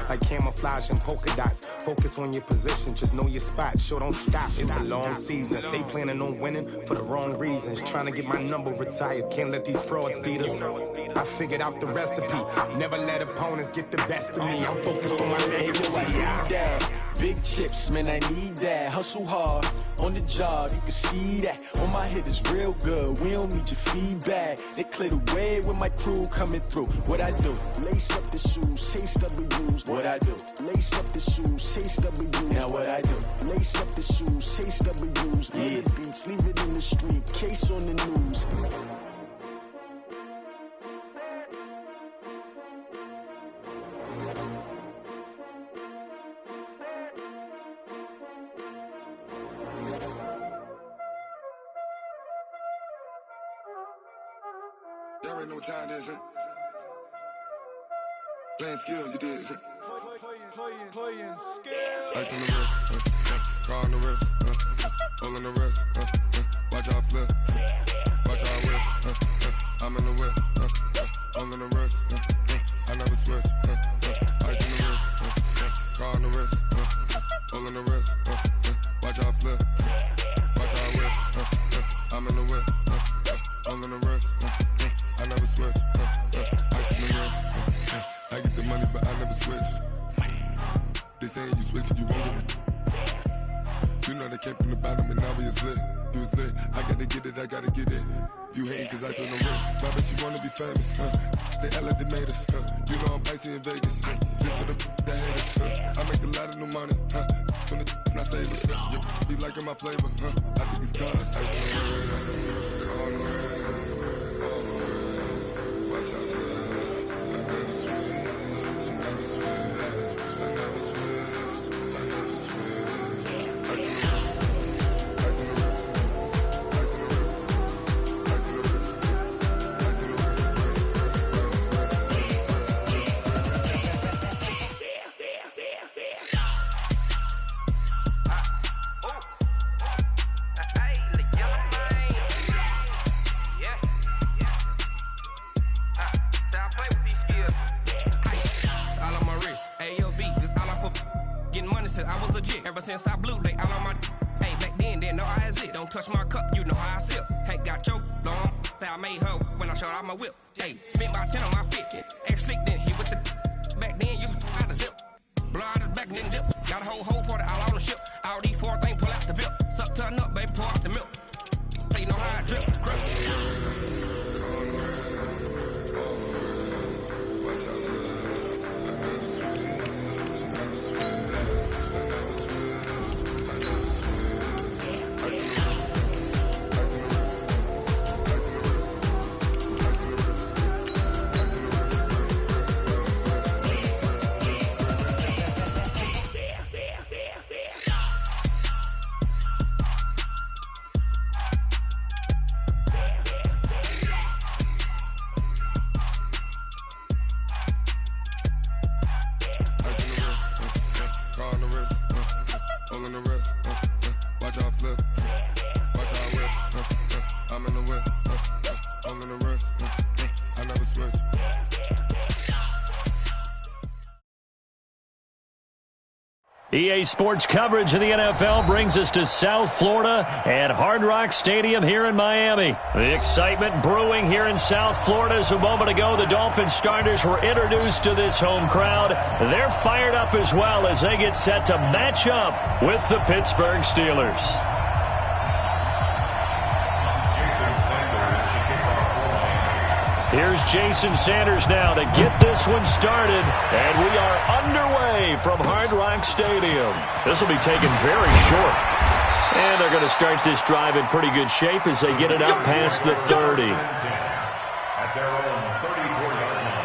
like camouflage and polka dots. Focus on your position, just know your spot. Sure, don't stop, it's a long season. They planning on winning for the wrong reasons. Trying to get my number retired, can't let these frauds beat us. I figured out the recipe, never let opponents get the best of me. I'm focused on my legacy. Big chips, man, I need that. Hustle hard on the job, you can see that. On my hit is real good, we don't need your feedback. They clear the way with my crew coming through. What I do? Lace up the shoes, chase W's. What I do? Lace up the shoes, chase W's. Now what I do? Lace up the shoes, chase W's. Yeah. The beats, leave it in the street, case on the news. Y'all already know what time it is, huh? Playing skills, you did, huh? Playing skills. Ice on the wrist, car on the wrist, hole on the wrist, watch out flip, watch out whip, I'm in the whip, hole on the wrist, I never switch, ice on the wrist, car on the wrist, hole on the wrist, watch out flip, watch out whip, I'm in the whip, hole on the wrist, I never switch, ice on the wrist, I get the money but I never switch. They saying you switch it, you won't get it. You know they came from the bottom and now we is lit. You was lit, I gotta get it, I gotta get it. You hating cause ice on the wrist, why bet you wanna be famous, They act like they made us, You know I'm icy in Vegas, This for the that hate us, I make a lot of new money, When the not save us, You be liking my flavor, I think it's cause ice on the wrist, on the wrist, on the wrist. Watch out for this, I never switch, I never switch, I never switch, I never switch. Ice on the wrist, ice on the wrist, ice on the wrist, ice on the wrist, ice on the wrist, I was legit. Ever since I blew, they all on my hey, back then, didn't know I exist. Don't touch my cup, you know how I sip. Hey, got your long, say I made her when I showed out my whip. Hey, spent my 10 on my fit. Ex slick, then hit with the back then, used to out the zip. Blow out his back, then dip. Got a whole party all on the ship. All these four things, pull out the bip. Suck, turn up, baby, pour out the milk. So you know how I drip. EA Sports coverage of the NFL brings us to South Florida at Hard Rock Stadium here in Miami. The excitement brewing here in South Florida as a moment ago the Dolphins starters were introduced to this home crowd. They're fired up as well as they get set to match up with the Pittsburgh Steelers. Here's Jason Sanders now to get this one started, and we are underway from Hard Rock Stadium. This will be taken very short, and they're going to start this drive in pretty good shape as they get it out past the 30. At their own 34-yard line.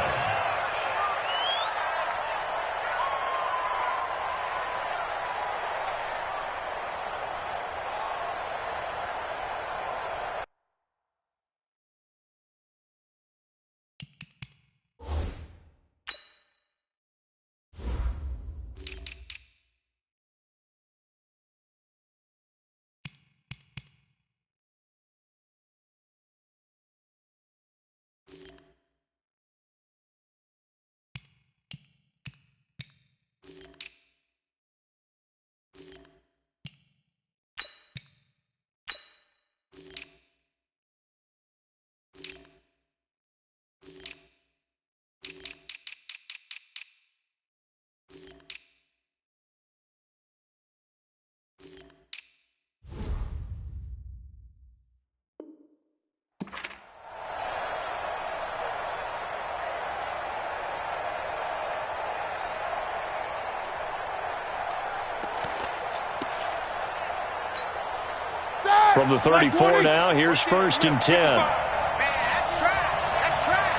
From the 34 now, here's 1st and 10. Man, that's trash. That's trash.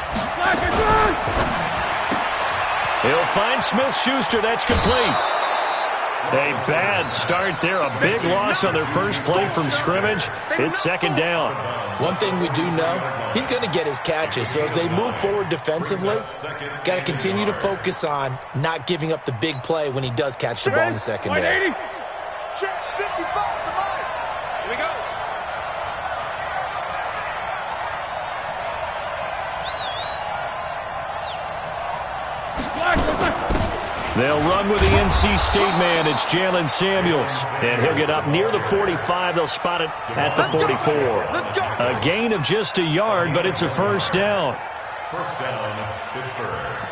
He'll find Smith-Schuster. That's complete. A bad start there. A big loss on their first play from scrimmage. It's 2nd down. One thing we do know, he's going to get his catches. So as they move forward defensively, got to continue to focus on not giving up the big play when he does catch the ball in the secondary. 55 to Mike. Here we go. They'll run with the NC State man. It's Jalen Samuels. And he'll get up near the 45. They'll spot it at the 44. A gain of just a yard, but it's a 1st down. 1st down, Pittsburgh.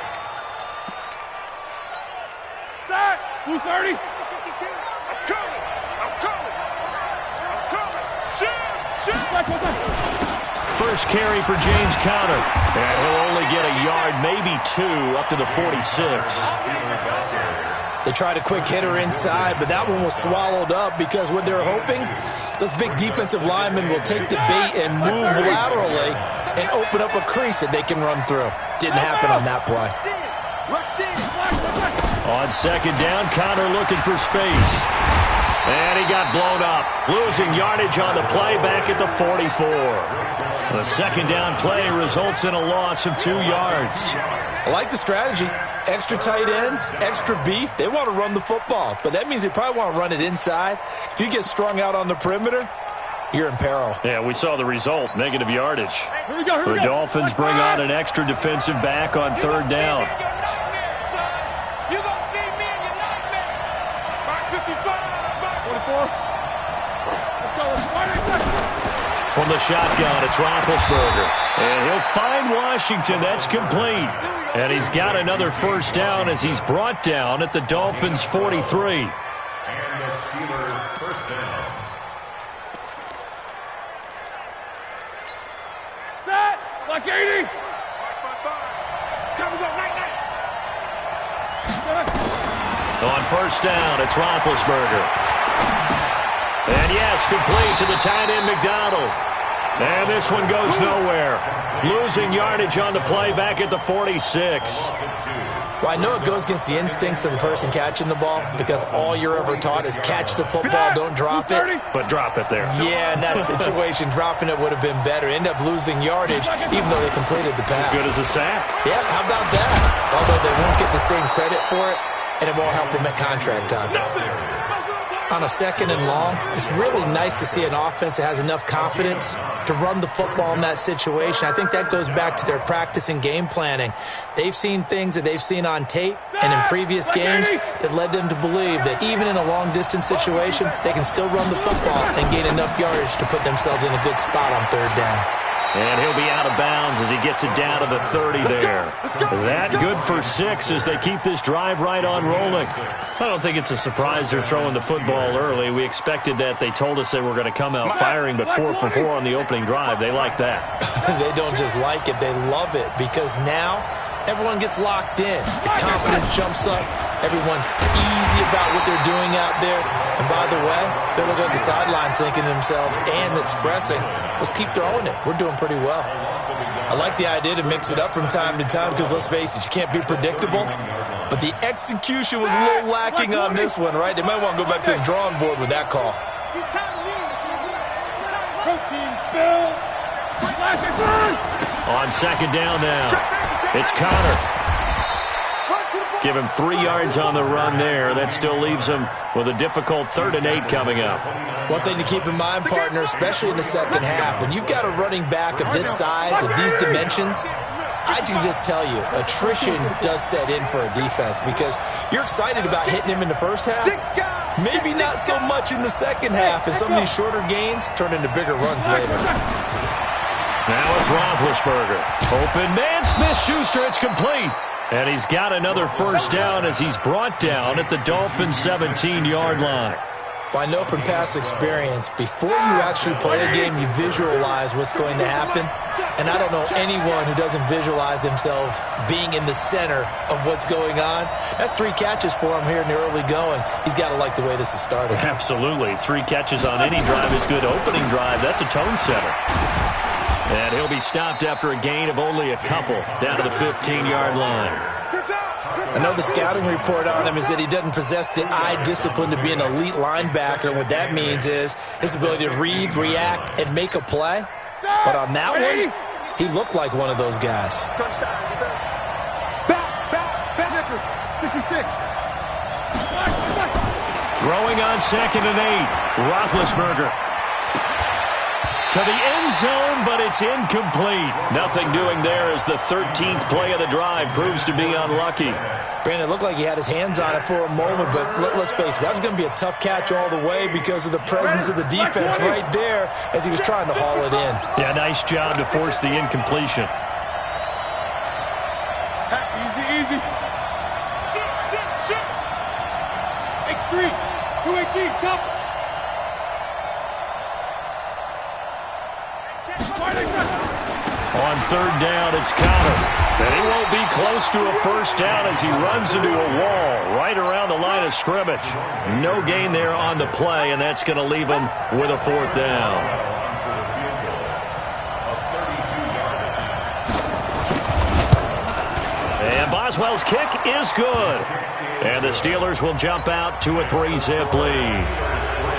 Start. 230. I'm coming. First carry for James Conner. And he'll only get a yard, maybe 2, up to the 46. They tried a quick hitter inside, but that one was swallowed up because what they're hoping, those big defensive linemen will take the bait and move laterally and open up a crease that they can run through. Didn't happen on that play. On 2nd down, Conner looking for space. And he got blown up. Losing yardage on the play back at the 44. The 2nd down play results in a loss of 2 yards. I like the strategy. Extra tight ends, extra beef. They want to run the football, but that means they probably want to run it inside. If you get strung out on the perimeter, you're in peril. Yeah, we saw the result, negative yardage. The Dolphins bring on an extra defensive back on 3rd down. You're going to see me in your nightmare. 54. Let's go. From the shotgun, it's Roethlisberger. And he'll find Washington. That's complete. And he's got another 1st down as he's brought down at the Dolphins' 43. And the Steelers' 1st down. Set. Like 80. On 1st down, it's Roethlisberger. And yes, complete to the tight end McDonald. And this one goes nowhere. Losing yardage on the play back at the 46. Well, I know it goes against the instincts of the person catching the ball because all you're ever taught is catch the football, don't drop it. But drop it there. Yeah, in that situation, dropping it would have been better. End up losing yardage even though they completed the pass. As good as a sack. Yeah, how about that? Although they won't get the same credit for it, and it won't help them at contract time. On a 2nd and long, it's really nice to see an offense that has enough confidence to run the football in that situation. I think that goes back to their practice and game planning. They've seen things that they've seen on tape and in previous games that led them to believe that even in a long-distance situation, they can still run the football and gain enough yardage to put themselves in a good spot on 3rd down. And he'll be out of bounds as he gets it down to the 30 there. That good for 6 as they keep this drive right on rolling. I don't think it's a surprise they're throwing the football early. We expected that. They told us they were going to come out firing, but 4 for 4 on the opening drive. They like that. They don't just like it, they love it because now everyone gets locked in. The confidence jumps up. Everyone's easy about what they're doing out there. And by the way, they look at the sidelines thinking to themselves and expressing, let's keep throwing it. We're doing pretty well. I like the idea to mix it up from time to time because let's face it, you can't be predictable. But the execution was a little lacking on this one, right? They might want to go back to the drawing board with that call. Protein spill. On 2nd down now, it's Conner. Give him 3 yards on the run there. That still leaves him with a difficult 3rd and 8 coming up. One thing to keep in mind, partner, especially in the second half, when you've got a running back of this size, of these dimensions, I can just tell you, attrition does set in for a defense because you're excited about hitting him in the first half. Maybe not so much in the second half, and some of these shorter gains turn into bigger runs later. Now it's Roethlisberger. Open man, Smith-Schuster, it's complete. And he's got another 1st down as he's brought down at the Dolphins' 17-yard line. Well, I know from past experience, before you actually play a game, you visualize what's going to happen. And I don't know anyone who doesn't visualize themselves being in the center of what's going on. That's 3 catches for him here in the early going. He's got to like the way this is starting. Absolutely. 3 catches on any drive is good. Opening drive, that's a tone setter. And he'll be stopped after a gain of only a couple down to the 15-yard line. I know the scouting report on him is that he doesn't possess the eye discipline to be an elite linebacker. And what that means is his ability to read, react, and make a play. But on that one, he looked like one of those guys. Touchdown, defense. Back, 66. Throwing on 2nd and 8. Roethlisberger to the end zone, but it's incomplete. Nothing doing there as the 13th play of the drive proves to be unlucky. Brandon, it looked like he had his hands on it for a moment, but let's face it, that was going to be a tough catch all the way because of the presence of the defense right there as he was trying to haul it in. Yeah, nice job to force the incompletion. Easy. Shit. X3, 218, jump. On 3rd down, it's Connor. And he won't be close to a first down as he runs into a wall right around the line of scrimmage. No gain there on the play, and that's going to leave him with a 4th down. And Boswell's kick is good. And the Steelers will jump out to a 3-zip lead.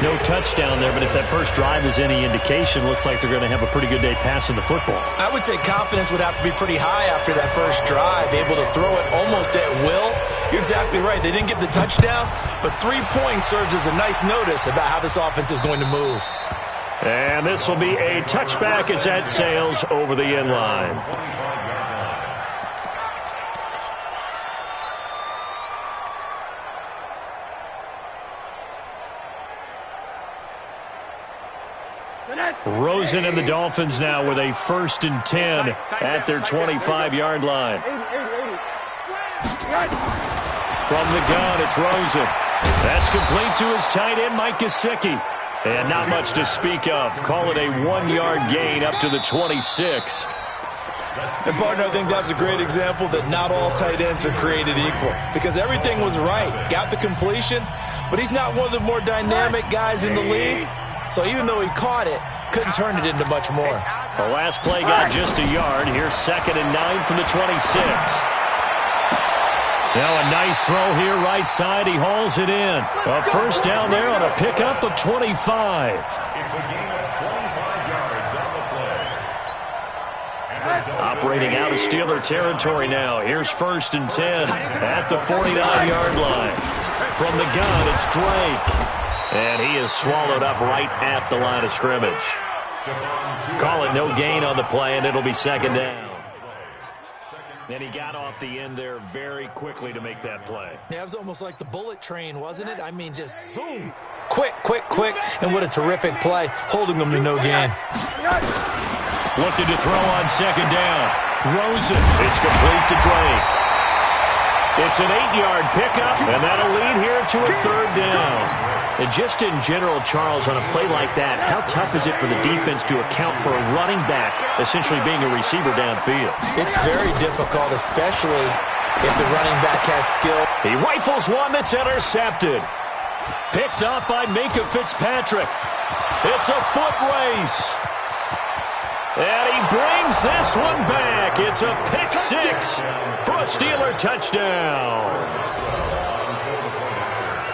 No touchdown there, but if that first drive is any indication, looks like they're going to have a pretty good day passing the football. I would say confidence would have to be pretty high after that first drive, able to throw it almost at will. You're exactly right. They didn't get the touchdown, but 3 points serves as a nice notice about how this offense is going to move. And this will be a touchback as that sails over the end line. Rosen and the Dolphins now with a 1st and 10 at their 25-yard line. From the gun, it's Rosen. That's complete to his tight end, Mike Gesicki. And not much to speak of. Call it a 1-yard gain up to the 26. And, partner, I think that's a great example that not all tight ends are created equal. Because everything was right. Got the completion, but he's not one of the more dynamic guys in the league. So even though he caught it, couldn't turn it into much more. The last play got just a yard. Here's 2nd and 9 from the 26. Now a nice throw here right side. He hauls it in. A first down there on a pickup of 25. It's a gain of 25 yards on the play. Operating out of Steeler territory now. Here's 1st and 10 at the 49-yard line. From the gun, it's Drake. And he is swallowed up right at the line of scrimmage. Call it no gain on the play, and it'll be 2nd down. And he got off the end there very quickly to make that play. Yeah, it was almost like the bullet train, wasn't it? I mean, just zoom. Quick. And what a terrific play, holding them to no gain. Looking to throw on 2nd down. Rosen. It's complete to Drake. It's an 8-yard pickup, and that'll lead here to a 3rd down. And just in general, Charles, on a play like that, how tough is it for the defense to account for a running back essentially being a receiver downfield? It's very difficult, especially if the running back has skill. He rifles one that's intercepted. Picked up by Minkah Fitzpatrick. It's a foot race. And he brings this one back. It's a pick 6 for a Steeler touchdown.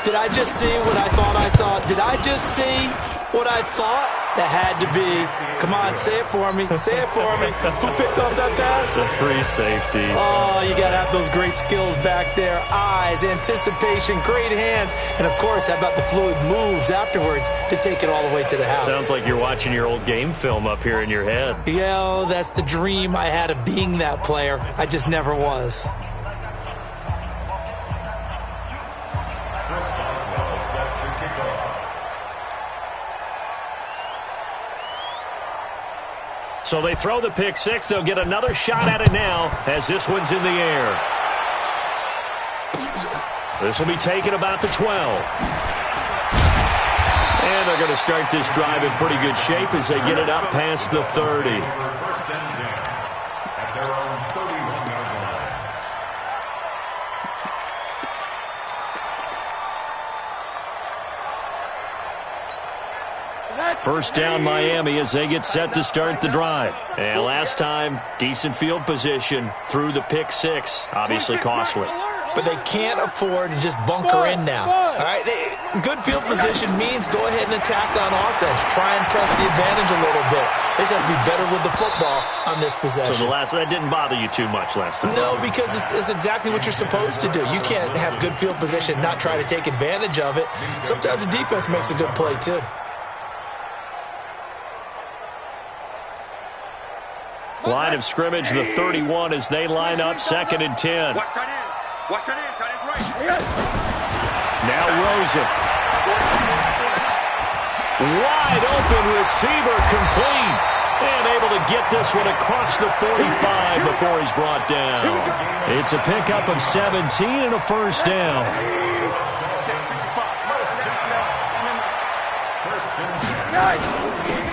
Did I just see what I thought I saw? Did I just see what I thought? That had to be. Come on, say it for me. Say it for me. Who picked up that pass? It's a free safety. Oh, you got to have those great skills back there. Eyes, anticipation, great hands. And, of course, how about the fluid moves afterwards to take it all the way to the house? Sounds like you're watching your old game film up here in your head. Yeah, that's the dream I had of being that player. I just never was. So they throw the pick 6. They'll get another shot at it now as this one's in the air. This will be taken about the 12. And they're going to start this drive in pretty good shape as they get it up past the 30. First and 10 at their own 31-yard line. First down Miami as they get set to start the drive. And last time, decent field position through the pick six. Obviously costly. But they can't afford to just bunker in now. All right, good field position means go ahead and attack on offense. Try and press the advantage a little bit. They just have to be better with the football on this possession. So that didn't bother you too much last time? No, because it's exactly what you're supposed to do. You can't have good field position, not try to take advantage of it. Sometimes the defense makes a good play too. Line of scrimmage, the 31 as they line up 2nd and 10. Watch that in, tight end right. Now Rosen. Wide open receiver, complete. And able to get this one across the 45 before he's brought down. It's a pickup of 17 and a first down.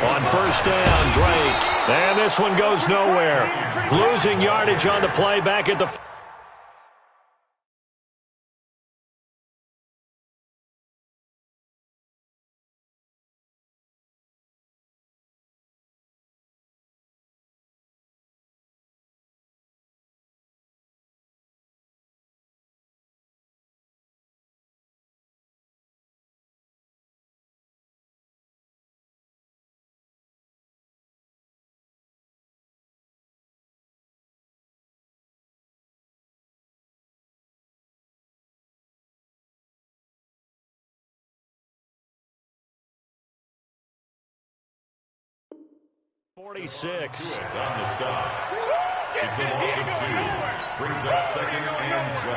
On first down, Drake. And this one goes nowhere. Losing yardage on the play back at the... .46 on the stop. It's a loss of 2. Brings up 2nd and 12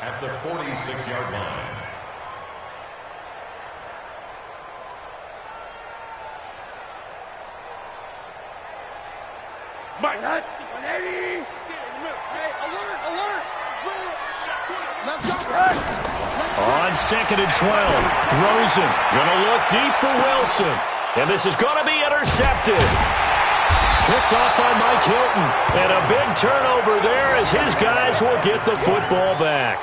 at the 46-yard line. Mike, 180. Hey, alert. Let's go. On 2nd and 12, Rosen going to look deep for Wilson. And this is going to be intercepted. Picked off by Mike Hilton. And a big turnover there as his guys will get the football back.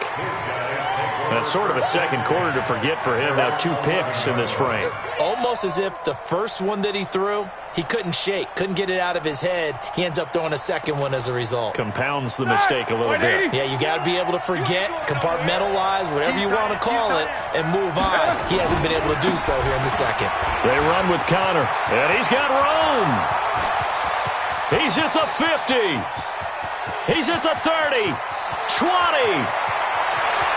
That's sort of a second quarter to forget for him. Now 2 picks in this frame. Almost as if the first one that he threw, he couldn't shake, couldn't get it out of his head. He ends up throwing a second one as a result. Compounds the mistake a little bit. Yeah, you got to be able to forget, compartmentalize, whatever you want to call it, and move on. He hasn't been able to do so here in the second. They run with Connor, and he's got room. He's at the 50. He's at the 30, 20.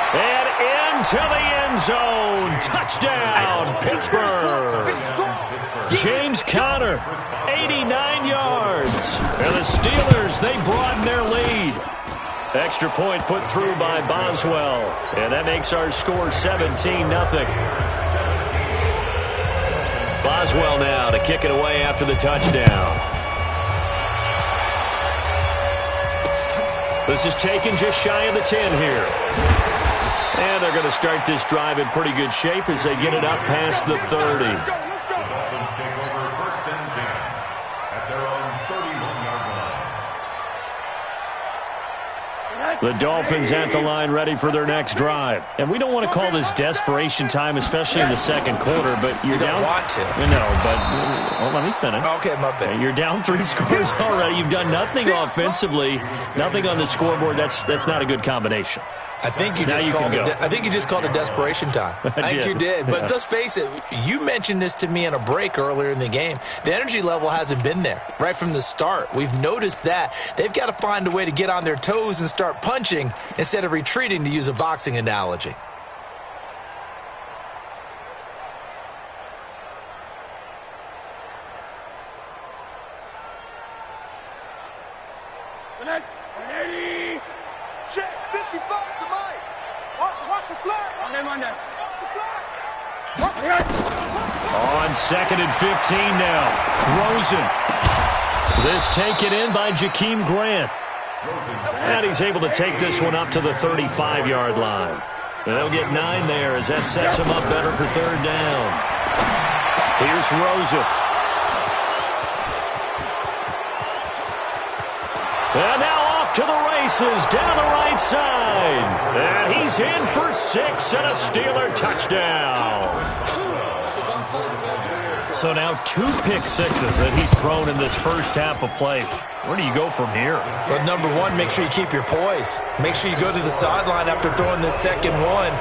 And into the end zone. Touchdown, Pittsburgh. James Conner, 89 yards. And the Steelers, they broaden their lead. Extra point put through by Boswell. And that makes our score 17-0. Boswell now to kick it away after the touchdown. This is taken just shy of the 10 here. And they're going to start this drive in pretty good shape as they get it up past the 30. The Dolphins take over 1st and 10 at their own 31-yard line. The Dolphins at the line ready for their next drive. And we don't want to call this desperation time, especially in the second quarter, but you're down. You don't want to. No, but well, let me finish. Okay, my bad. You're down 3 scores already. You've done nothing offensively, nothing on the scoreboard. That's not a good combination. I think you just called it desperation time. I think you did. But let's face it, you mentioned this to me in a break earlier in the game. The energy level hasn't been there right from the start. We've noticed that. They've got to find a way to get on their toes and start punching instead of retreating, to use a boxing analogy. Check 55 to Mike. Watch the flag. On 2nd and 15 now. Rosen. This taken in by Jakeem Grant. And he's able to take this one up to the 35-yard line. They'll get 9 there as that sets them up better for third down. Here's Rosen. And now off to the races down the right side. And he's in for 6 and a Steeler touchdown. So now 2 pick sixes that he's thrown in this first half of play. Where do you go from here? Well, number one, make sure you keep your poise. Make sure you go to the sideline after throwing this second one,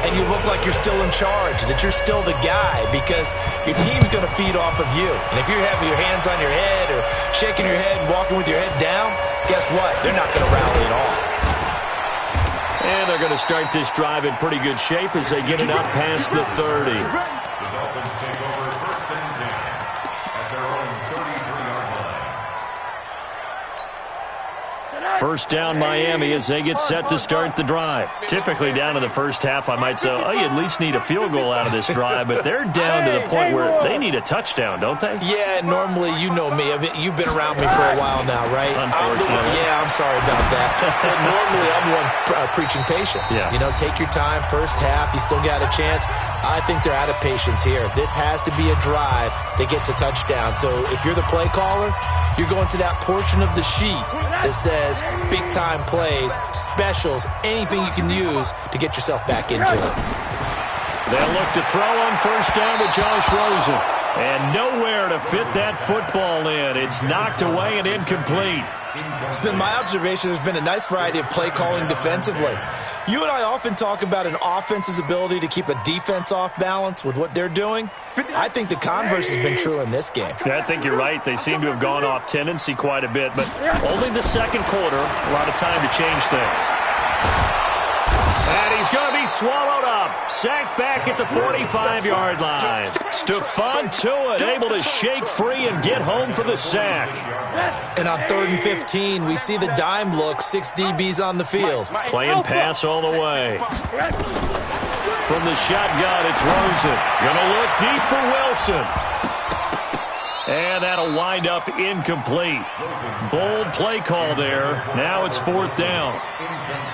and you look like you're still in charge, that you're still the guy, because your team's going to feed off of you. And if you're having your hands on your head or shaking your head and walking with your head down, guess what? They're not going to rally at all. And they're going to start this drive in pretty good shape as they get it up past the 30. The Dolphins take over first and 10 at their own 33-yard line. First down Miami as they get set to start the drive. Typically down to the first half, I might say, oh, you at least need a field goal out of this drive, but they're down to the point where they need a touchdown, don't they? Yeah, normally, you know me. You've been around me for a while now, right? Unfortunately. I'm sorry about that. But normally, I'm the one preaching patience. Yeah. You know, take your time, first half, you still got a chance. I think they're out of patience here. This has to be a drive that gets a touchdown. So if you're the play caller, you're going to that portion of the sheet that says big-time plays, specials, anything you can use to get yourself back into it. They'll look to throw on first down with Josh Rosen. And nowhere to fit that football in. It's knocked away and incomplete. It's been my observation there's been a nice variety of play calling defensively. You and I often talk about an offense's ability to keep a defense off balance with what they're doing. I think the converse has been true in this game. I think you're right. They seem to have gone off tendency quite a bit, but only the second quarter, a lot of time to change things. And he's going to be swallowed up. Sacked back at the 45-yard line. Stephon Tuitt able to shake free and get home for the sack. And on 3rd and 15, we see the dime look, 6 DBs on the field. Playing pass all the way. From the shotgun, it's Rosen. Going to look deep for Wilson. And that'll wind up incomplete. Bold play call there. Now it's 4th down.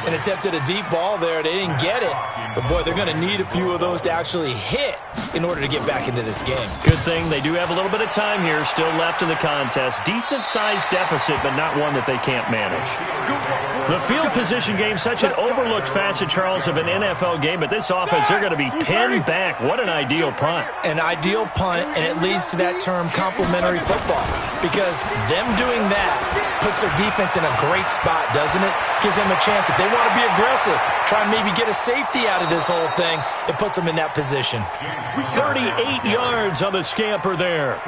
And attempted a deep ball there. They didn't get it. But, boy, they're going to need a few of those to actually hit in order to get back into this game. Good thing they do have a little bit of time here still left in the contest. Decent-sized deficit, but not one that they can't manage. The field position game, such an overlooked facet, Charles, of an NFL game, but this offense, they're going to be pinned back. What an ideal punt. An ideal punt, and it leads to that term complementary football, because them doing that puts their defense in a great spot, doesn't it? Gives them a chance. If they want to be aggressive, try and maybe get a safety out of this whole thing, it puts them in that position. 38 yards on the scamper there.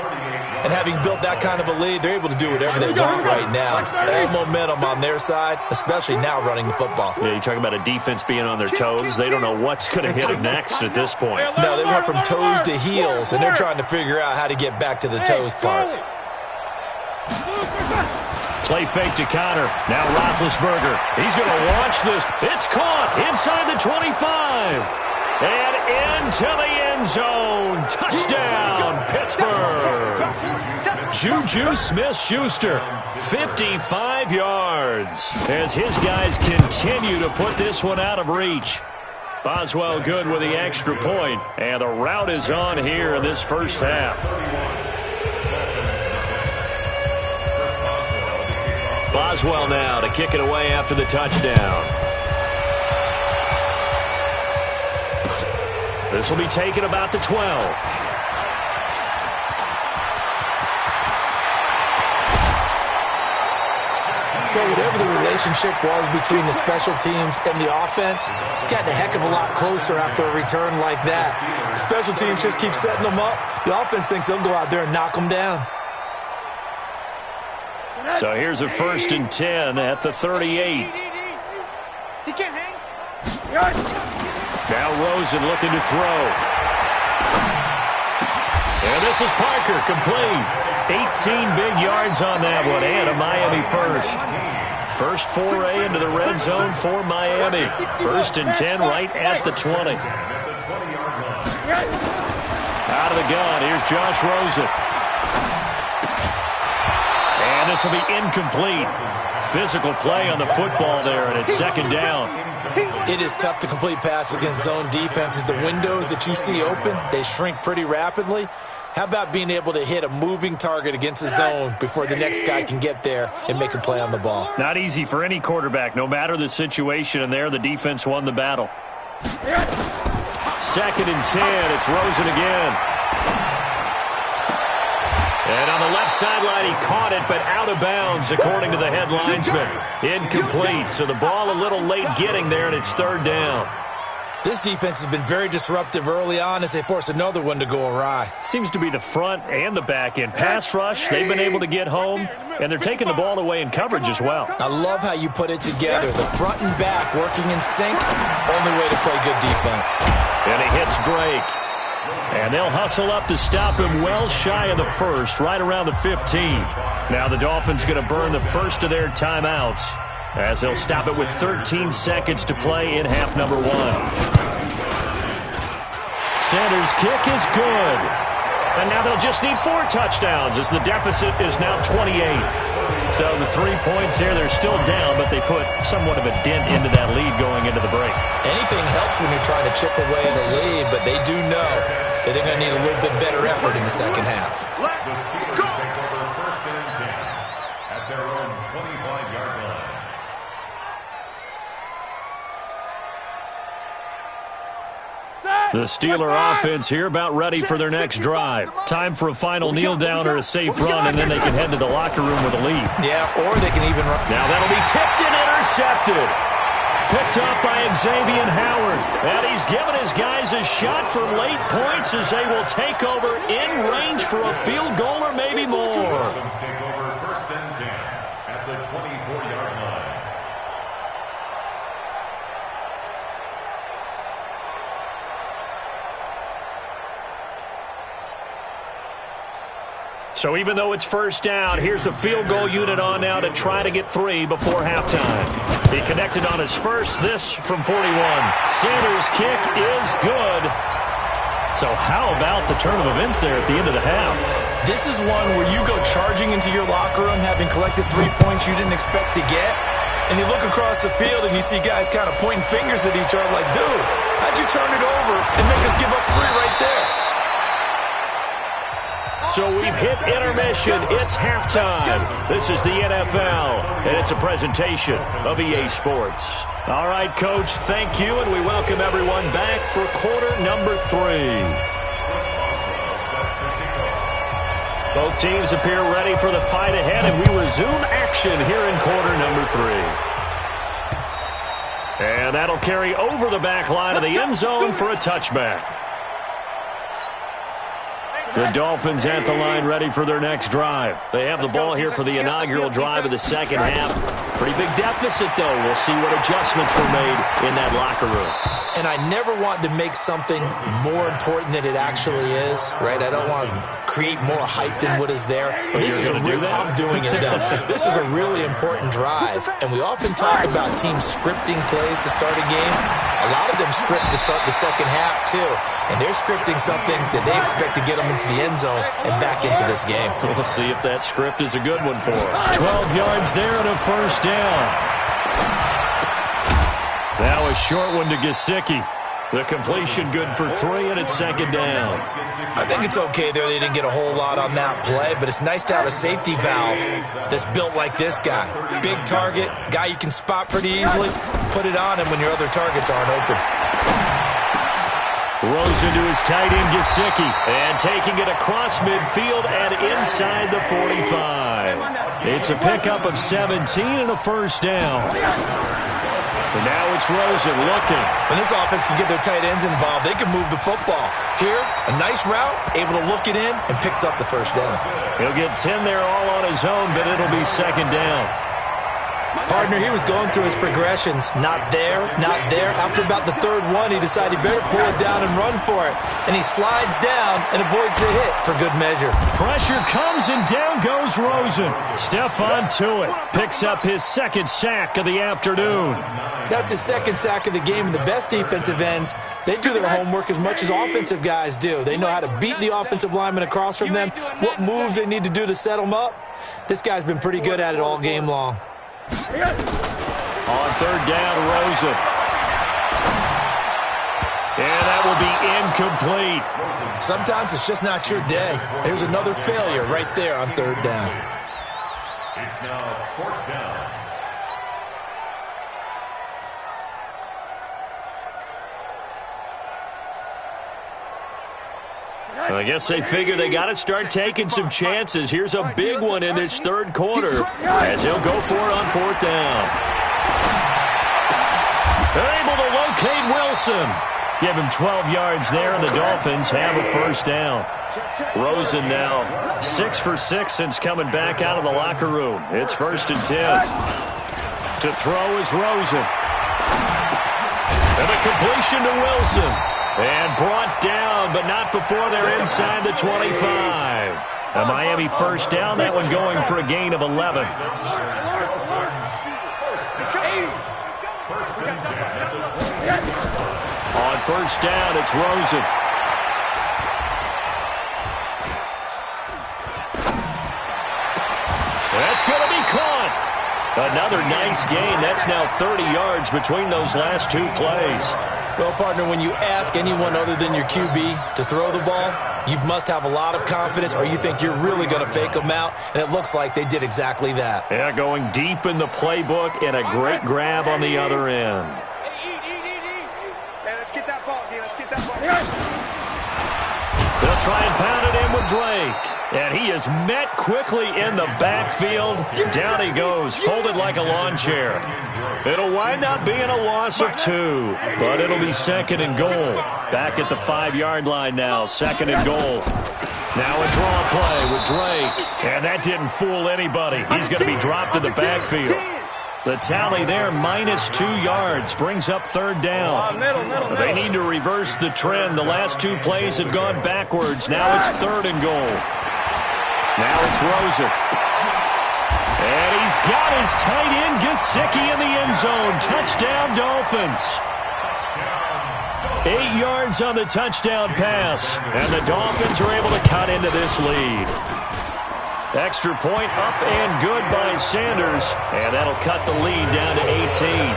And having built that kind of a lead, they're able to do whatever they want right now. All momentum on their side, especially now running the football. Yeah, you're talking about a defense being on their toes. They don't know what's going to hit them next at this point. No, they went from toes to heels, and they're trying to figure out how to get back to the toes part. Play fake to Connor. Now Roethlisberger. He's going to launch this. It's caught inside the 25. And into the end zone. Touchdown, Pittsburgh. Juju Smith-Schuster, 55 yards. As his guys continue to put this one out of reach. Boswell good with the extra point. And the route is on here in this first half. Boswell now to kick it away after the touchdown. This will be taken about the 12. Well, whatever the relationship was between the special teams and the offense, it's gotten a heck of a lot closer after a return like that. The special teams just keep setting them up. The offense thinks they'll go out there and knock them down. So here's a 1st and 10 at the 38. He can't hang. Now Rosen looking to throw. And this is Parker, complete. 18 big yards on that one, and a Miami first. First foray into the red zone for Miami. 1st and 10 right at the 20. Out of the gun, here's Josh Rosen. And this will be incomplete. physical play on the football there, and it's second down. It is tough to complete passes against zone defenses. The windows that you see open, they shrink pretty rapidly. How about being able to hit a moving target against a zone before the next guy can get there and make a play on the ball? Not easy for any quarterback, no matter the situation, and there the defense won the battle. 2nd and 10, it's Rosen again. And on the left sideline, he caught it, but out of bounds, according to the head linesman. Incomplete, so the ball a little late getting there, and it's 3rd down. This defense has been very disruptive early on as they force another one to go awry. Seems to be the front and the back end. Pass rush, they've been able to get home, and they're taking the ball away in coverage as well. I love how you put it together. The front and back working in sync, only way to play good defense. And he hits Drake. And they'll hustle up to stop him well shy of the first, right around the 15. Now the Dolphins going to burn the first of their timeouts as they'll stop it with 13 seconds to play in half number 1. Sanders' kick is good. And now they'll just need 4 touchdowns as the deficit is now 28. So the 3 points here, they're still down, but they put somewhat of a dent into that lead going into the break. Anything helps when you're trying to chip away at a lead, but they do know that they're going to need a little bit better effort in the second half. The Steelers take over 1st and 10 at their own 25-yard line. The Steeler offense here about ready for their next drive. Time for a final kneel down or a safe run, and then they can head to the locker room with a lead. Yeah, or they can even run. Now that'll be tipped and intercepted. Picked up by Xavier Howard. And he's given his guys a shot for late points as they will take over in range for a field goal or maybe more. Dolphins take over 1st and 10 at the 24-yard line. So even though it's first down, here's the field goal unit on now to try to get 3 before halftime. He connected on his first, this from 41. Sanders' kick is good. So how about the turn of events there at the end of the half? This is one where you go charging into your locker room having collected 3 points you didn't expect to get, and you look across the field and you see guys kind of pointing fingers at each other like, dude, how'd you turn it over and make us give up 3 right there? So we've hit intermission. It's halftime. This is the NFL, and it's a presentation of EA Sports. All right, Coach, thank you, and we welcome everyone back for quarter number 3. Both teams appear ready for the fight ahead, and we resume action here in quarter number 3. And that'll carry over the back line of the end zone for a touchback. The Dolphins at the line ready for their next drive. They have the ball here for the inaugural drive of the second half. Pretty big deficit, though. We'll see what adjustments were made in that locker room. And I never want to make something more important than it actually is, right? I don't want to create more hype than what is there. But this is I'm doing it, though. This is a really important drive. And we often talk about teams scripting plays to start a game. A lot of them script to start the second half, too. And they're scripting something that they expect to get them into the end zone and back into this game. We'll see if that script is a good one for them. 12 yards there and a first down. Now a short one to Gesicki. The completion good for 3, and it's second down. I think it's okay there. They didn't get a whole lot on that play, but it's nice to have a safety valve that's built like this guy. Big target, guy you can spot pretty easily. Put it on him when your other targets aren't open. Rosen to his tight end, Gesicki, and taking it across midfield and inside the 45. It's a pickup of 17 and a first down. And now it's Rosen looking. When this offense can get their tight ends involved, they can move the football. Here, a nice route, able to look it in, and picks up the first down. He'll get 10 there all on his own, but it'll be second down. Partner, he was going through his progressions. Not there, not there. After about the third one, he decided he better pull it down and run for it. And he slides down and avoids the hit for good measure. Pressure comes and down goes Rosen. Stephon Tuitt picks up his second sack of the afternoon. That's his second sack of the game. And the best defensive ends, they do their homework as much as offensive guys do. They know how to beat the offensive lineman across from them, what moves they need to do to set them up. This guy's been pretty good at it all game long. On third down, Rosen. And that will be incomplete. Sometimes it's just not your day. Here's another failure right there on third down. It's now fourth down. I guess they figure they got to start taking some chances. Here's a big one in this third quarter as he'll go for it on fourth down. They're able to locate Wilson. Give him 12 yards there, and the Dolphins have a first down. Rosen now 6 for 6 since coming back out of the locker room. It's 1st and 10. To throw is Rosen. And a completion to Wilson. And brought down, but not before they're inside the 25. A Miami first down, that one going for a gain of 11. On first down, it's Rosen. That's going to be caught. Another nice gain. That's now 30 yards between those last two plays. Well, partner, when you ask anyone other than your QB to throw the ball, you must have a lot of confidence, or you think you're really going to fake them out, and it looks like they did exactly that. Yeah, going deep in the playbook and a great grab on the other end. Hey, let's get that ball, D. Let's get that ball. They'll try and pound it in with Drake. And he is met quickly in the backfield. Down he goes, folded like a lawn chair. It'll wind up being a loss of 2, but it'll be 2nd and goal. Back at the 5-yard line now, 2nd and goal. Now a draw play with Drake. And that didn't fool anybody. He's going to be dropped in the backfield. The tally there, -2 yards, brings up 3rd down. They need to reverse the trend. The last 2 plays have gone backwards. Now it's 3rd and goal. Now it's Rosen. And he's got his tight end, Gesicki, in the end zone. Touchdown, Dolphins. 8 yards on the touchdown pass. And the Dolphins are able to cut into this lead. Extra point up and good by Sanders. And that'll cut the lead down to 18.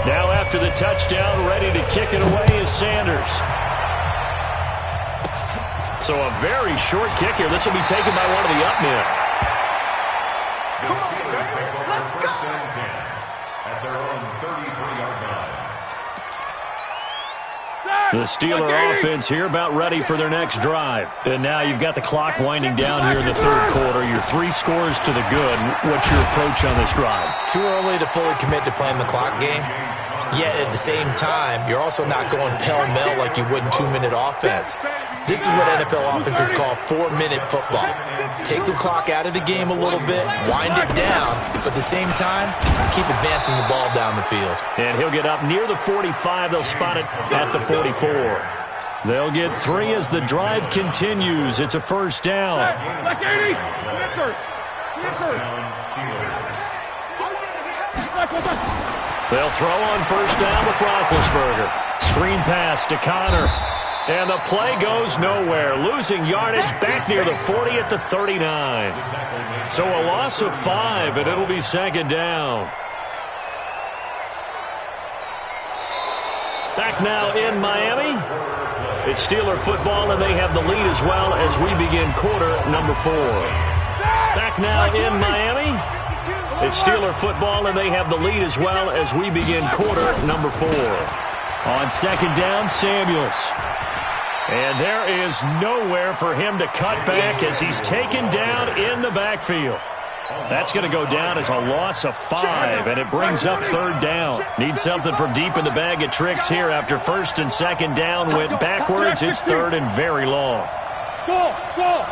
Now after the touchdown, ready to kick it away is Sanders. So a very short kick here. This will be taken by one of the up men. The Steelers take over 1st and 10 at their own 33-yard line. The Steeler offense here about ready for their next drive. And now you've got the clock winding down here in the 3rd quarter. You're 3 scores to the good. What's your approach on this drive? Too early to fully commit to playing the clock game. Yet at the same time, you're also not going pell-mell like you would in 2-minute offense. This is what NFL offenses call 4-minute football. Take the clock out of the game a little bit, wind it down, but at the same time, keep advancing the ball down the field. And he'll get up near the 45. They'll spot it at the 44. They'll get 3 as the drive continues. It's a first down. Like 80. First down, Steelers. They'll throw on first down with Roethlisberger. Screen pass to Connor. And the play goes nowhere. Losing yardage back near the 40 at the 39. So a loss of 5, and it'll be 2nd down. Back now in Miami. It's Steeler football, and they have the lead as well as we begin quarter number 4. Back now in Miami. It's Steeler football, and they have the lead as well as we begin quarter number 4. On 2nd down, Samuels. And there is nowhere for him to cut back as he's taken down in the backfield. That's going to go down as a loss of 5, and it brings up 3rd down. Need something from deep in the bag of tricks here after 1st and 2nd down went backwards. It's 3rd and very long. Go, go.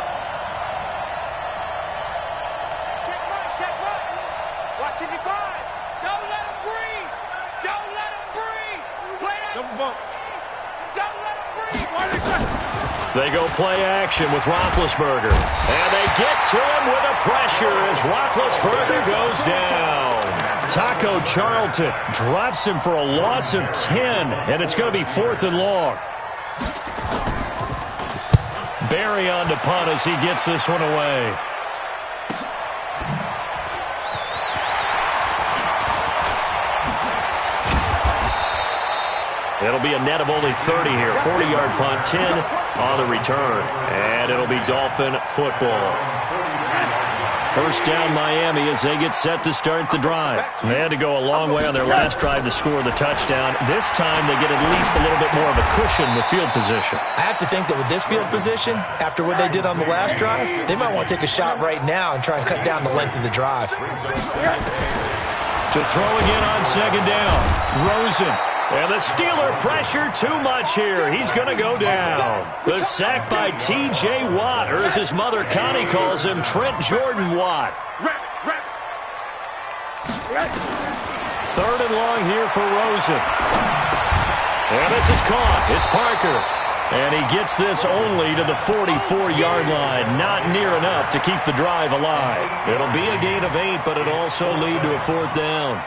They go play action with Roethlisberger. And they get to him with a pressure as Roethlisberger goes down. Taco Charlton drops him for a loss of 10, and it's going to be 4th and long. Barry on to punt as he gets this one away. It'll be a net of only 30 here. 40-yard punt, 10 on the return. And it'll be Dolphin football. First down Miami as they get set to start the drive. They had to go a long way on their last drive to score the touchdown. This time they get at least a little bit more of a cushion with field position. I have to think that with this field position, after what they did on the last drive, they might want to take a shot right now and try and cut down the length of the drive. To throw again on second down. Rosen. And the Steeler pressure too much here. He's going to go down. The sack by T.J. Watt, or as his mother Connie calls him, Trent Jordan Watt. Third and long here for Rosen. And this is caught. It's Parker. And he gets this only to the 44-yard line. Not near enough to keep the drive alive. It'll be a gain of 8, but it'll also lead to a fourth down.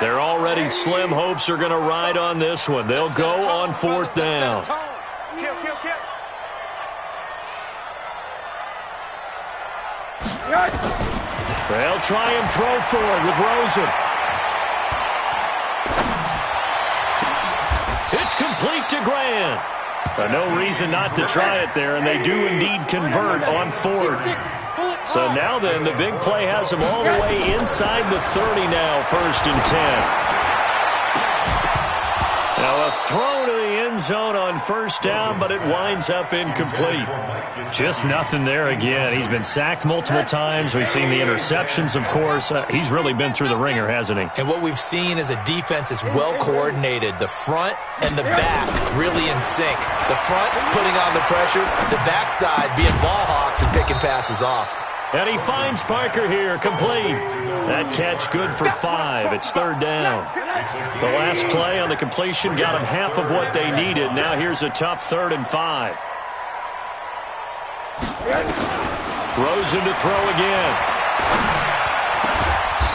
Their already slim hopes are going to ride on this one. They'll go on fourth down. They'll try and throw for it with Rosen. It's complete to Grant. No reason not to try it there, and they do indeed convert on fourth. So now then, the big play has them all the way inside the 30 now, 1st and 10. Now a throw to the end zone on first down, but it winds up incomplete. Just nothing there again. He's been sacked multiple times. We've seen the interceptions, of course. He's really been through the ringer, hasn't he? And what we've seen is a defense that's well coordinated. The front and the back really in sync. The front putting on the pressure, the backside being ball hawks and picking passes off. And he finds Parker here, complete. That catch good for 5. It's third down. The last play on the completion got them half of what they needed. Now here's a tough 3rd and 5. Rosen to throw again.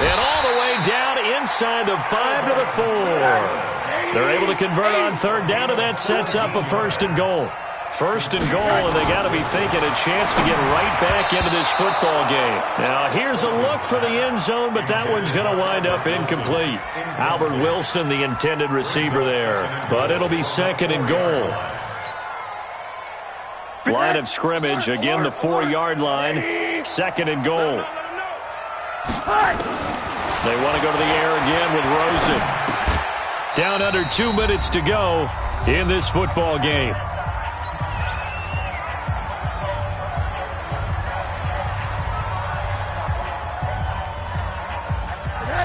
And all the way down inside the 5 to the 4. They're able to convert on third down, and that sets up a 1st and goal. 1st and goal, and they got to be thinking a chance to get right back into this football game. Now, here's a look for the end zone, but that one's going to wind up incomplete. Albert Wilson, the intended receiver there, but it'll be 2nd and goal. Line of scrimmage, again the 4-yard line, 2nd and goal. They want to go to the air again with Rosen. Down under 2 minutes to go in this football game.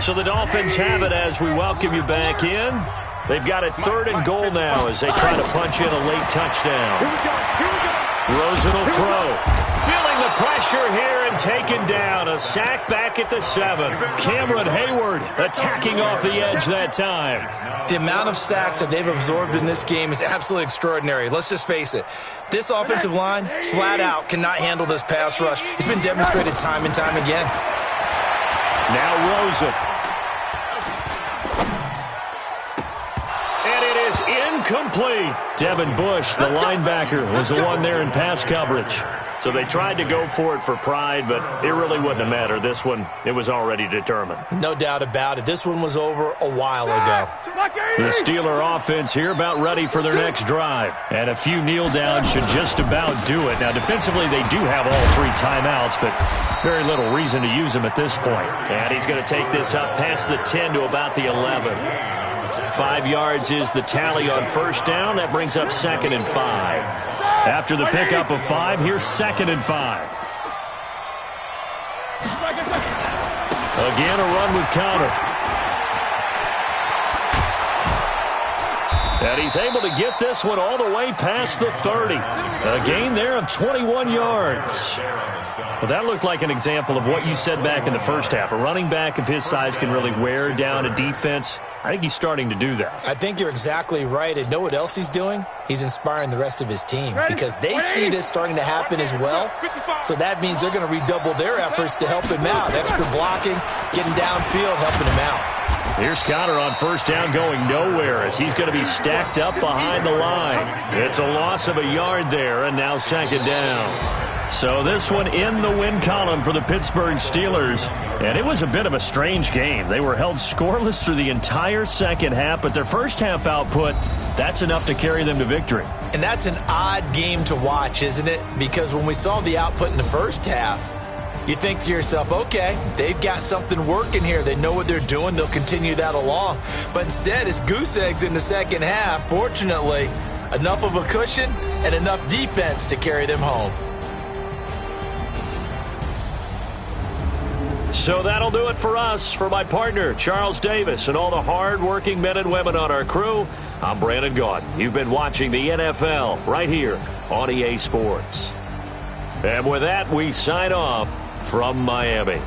So the Dolphins have it as we welcome you back in. They've got it 3rd and goal now as they try to punch in a late touchdown. Rosen will throw. Feeling the pressure here and taken down. A sack back at the 7. Cameron Hayward attacking off the edge that time. The amount of sacks that they've absorbed in this game is absolutely extraordinary. Let's just face it. This offensive line, flat out, cannot handle this pass rush. It's been demonstrated time and time again. Now Rosen. And it is incomplete. Devin Bush, the linebacker, was the one there in pass coverage. So they tried to go for it for pride, but it really wouldn't have mattered. This one, it was already determined. No doubt about it. This one was over a while ago. The Steeler offense here about ready for their next drive. And a few kneel downs should just about do it. Now, defensively, they do have all 3 timeouts, but very little reason to use them at this point. And he's going to take this up past the 10 to about the 11. 5 yards is the tally on first down. That brings up 2nd and 5. After the pickup of 5, here's 2nd and 5. Again, a run with Counter. And he's able to get this one all the way past the 30. A gain there of 21 yards. Well, that looked like an example of what you said back in the first half. A running back of his size can really wear down a defense. I think he's starting to do that. I think you're exactly right. And know what else he's doing? He's inspiring the rest of his team because they see this starting to happen as well. So that means they're going to redouble their efforts to help him out. Extra blocking, getting downfield, helping him out. Here's Connor on first down going nowhere as he's going to be stacked up behind the line. It's a loss of a yard there, and now second down. So this one in the win column for the Pittsburgh Steelers. And it was a bit of a strange game. They were held scoreless through the entire second half, but their first half output, that's enough to carry them to victory. And that's an odd game to watch, isn't it? Because when we saw the output in the first half, you think to yourself, okay, they've got something working here. They know what they're doing. They'll continue that along. But instead, it's goose eggs in the second half. Fortunately, enough of a cushion and enough defense to carry them home. So that'll do it for us. For my partner, Charles Davis, and all the hard-working men and women on our crew, I'm Brandon Gaudin. You've been watching the NFL right here on EA Sports. And with that, we sign off from Miami.